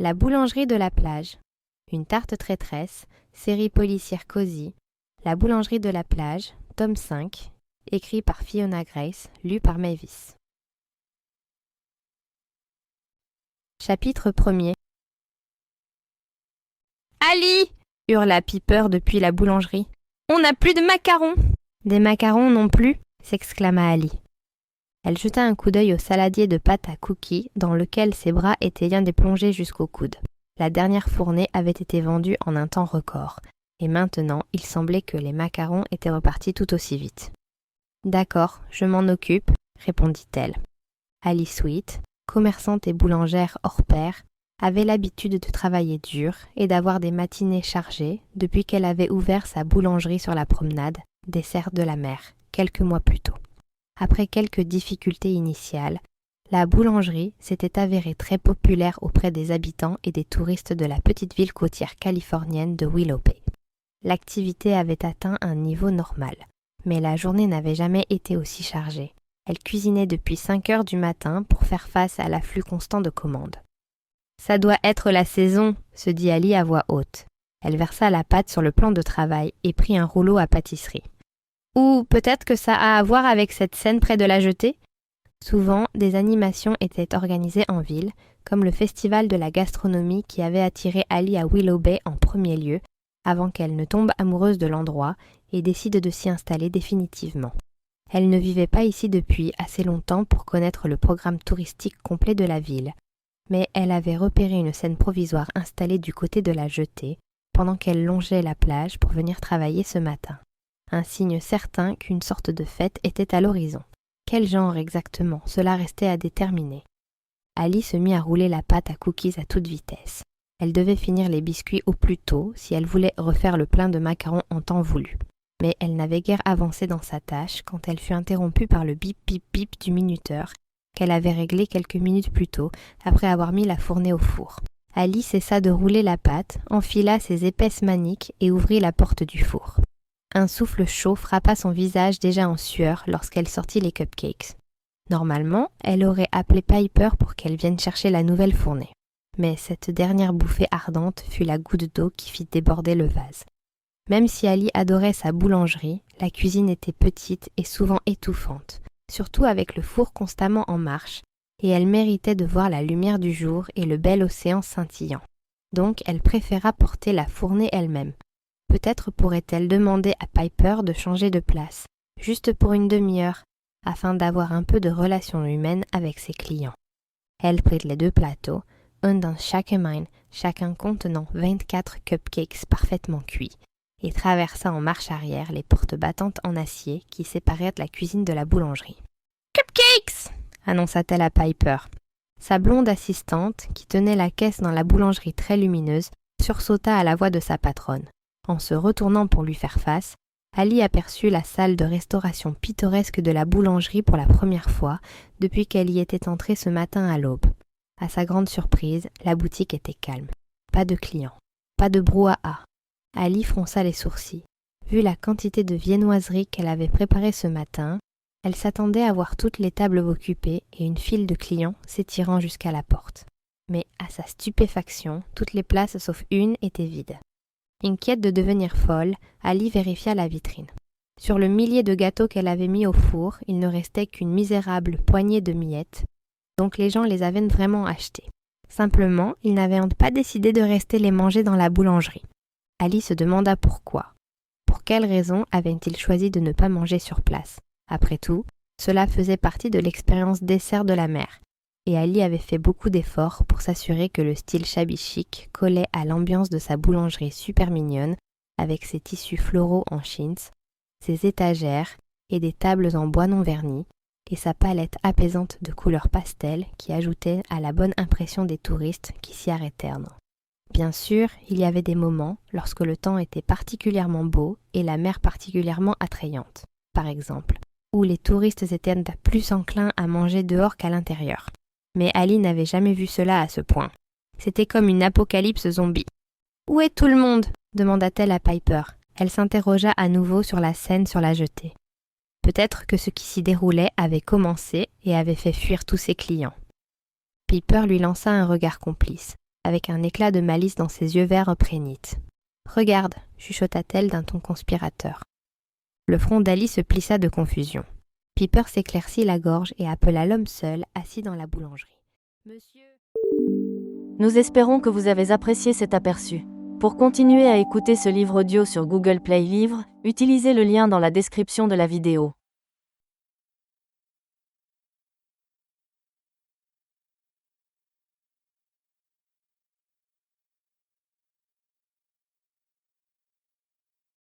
La boulangerie de la plage. Une tarte traîtresse, série policière cosy. La boulangerie de la plage, tome 5, écrit par Fiona Grace, lu par Mavis. Chapitre 1er. Ali, hurla Piper depuis la boulangerie. On n'a plus de macarons. Des macarons non plus, s'exclama Ali. Elle jeta un coup d'œil au saladier de pâte à cookies dans lequel ses bras étaient bien déplongés jusqu'au coude. La dernière fournée avait été vendue en un temps record, et maintenant il semblait que les macarons étaient repartis tout aussi vite. « D'accord, je m'en occupe, » répondit-elle. Ali Sweet, commerçante et boulangère hors pair, avait l'habitude de travailler dur et d'avoir des matinées chargées depuis qu'elle avait ouvert sa boulangerie sur la promenade, dessert de la mer, quelques mois plus tôt. Après quelques difficultés initiales, la boulangerie s'était avérée très populaire auprès des habitants et des touristes de la petite ville côtière californienne de Willow Bay. L'activité avait atteint un niveau normal, mais la journée n'avait jamais été aussi chargée. Elle cuisinait depuis 5 heures du matin pour faire face à l'afflux constant de commandes. « Ça doit être la saison », se dit Ali à voix haute. Elle versa la pâte sur le plan de travail et prit un rouleau à pâtisserie. Ou peut-être que ça a à voir avec cette scène près de la jetée ? Souvent, des animations étaient organisées en ville, comme le festival de la gastronomie qui avait attiré Ali à Willow Bay en premier lieu, avant qu'elle ne tombe amoureuse de l'endroit et décide de s'y installer définitivement. Elle ne vivait pas ici depuis assez longtemps pour connaître le programme touristique complet de la ville, mais elle avait repéré une scène provisoire installée du côté de la jetée, pendant qu'elle longeait la plage pour venir travailler ce matin. Un signe certain qu'une sorte de fête était à l'horizon. Quel genre exactement, cela restait à déterminer. Ali se mit à rouler la pâte à cookies à toute vitesse. Elle devait finir les biscuits au plus tôt si elle voulait refaire le plein de macarons en temps voulu. Mais elle n'avait guère avancé dans sa tâche quand elle fut interrompue par le bip bip bip du minuteur qu'elle avait réglé quelques minutes plus tôt après avoir mis la fournée au four. Ali cessa de rouler la pâte, enfila ses épaisses maniques et ouvrit la porte du four. Un souffle chaud frappa son visage déjà en sueur lorsqu'elle sortit les cupcakes. Normalement, elle aurait appelé Piper pour qu'elle vienne chercher la nouvelle fournée. Mais cette dernière bouffée ardente fut la goutte d'eau qui fit déborder le vase. Même si Ali adorait sa boulangerie, la cuisine était petite et souvent étouffante, surtout avec le four constamment en marche, et elle méritait de voir la lumière du jour et le bel océan scintillant. Donc elle préféra porter la fournée elle-même. Peut-être pourrait-elle demander à Piper de changer de place, juste pour une demi-heure, afin d'avoir un peu de relation humaine avec ses clients. Elle prit les 2 plateaux, un dans chaque main, chacun contenant 24 cupcakes parfaitement cuits, et traversa en marche arrière les portes battantes en acier qui séparaient la cuisine de la boulangerie. « Cupcakes !» annonça-t-elle à Piper. Sa blonde assistante, qui tenait la caisse dans la boulangerie très lumineuse, sursauta à la voix de sa patronne. En se retournant pour lui faire face, Ali aperçut la salle de restauration pittoresque de la boulangerie pour la première fois depuis qu'elle y était entrée ce matin à l'aube. À sa grande surprise, la boutique était calme. Pas de clients, pas de brouhaha. Ali fronça les sourcils. Vu la quantité de viennoiseries qu'elle avait préparées ce matin, elle s'attendait à voir toutes les tables occupées et une file de clients s'étirant jusqu'à la porte. Mais à sa stupéfaction, toutes les places sauf une étaient vides. Inquiète de devenir folle, Ali vérifia la vitrine. Sur le millier de gâteaux qu'elle avait mis au four, il ne restait qu'une misérable poignée de miettes, donc les gens les avaient vraiment achetés. Simplement, ils n'avaient pas décidé de rester les manger dans la boulangerie. Ali se demanda pourquoi. Pour quelle raison avaient-ils choisi de ne pas manger sur place ? Après tout, cela faisait partie de l'expérience dessert de la mer, et Ali avait fait beaucoup d'efforts pour s'assurer que le style shabby chic collait à l'ambiance de sa boulangerie super mignonne, avec ses tissus floraux en chintz, ses étagères et des tables en bois non verni, et sa palette apaisante de couleurs pastel qui ajoutait à la bonne impression des touristes qui s'y arrêtèrent. Bien sûr, il y avait des moments lorsque le temps était particulièrement beau et la mer particulièrement attrayante, par exemple, où les touristes étaient plus enclins à manger dehors qu'à l'intérieur. Mais Ali n'avait jamais vu cela à ce point. C'était comme une apocalypse zombie. « Où est tout le monde ?» demanda-t-elle à Piper. Elle s'interrogea à nouveau sur la scène sur la jetée. Peut-être que ce qui s'y déroulait avait commencé et avait fait fuir tous ses clients. Piper lui lança un regard complice. avec un éclat de malice dans ses yeux verts prénites. « Regarde, chuchota-t-elle d'un ton conspirateur. Le front d'Ali se plissa de confusion. Piper s'éclaircit la gorge et appela l'homme seul, assis dans la boulangerie. « Monsieur... » Nous espérons que vous avez apprécié cet aperçu. Pour continuer à écouter ce livre audio sur Google Play Livres, utilisez le lien dans la description de la vidéo.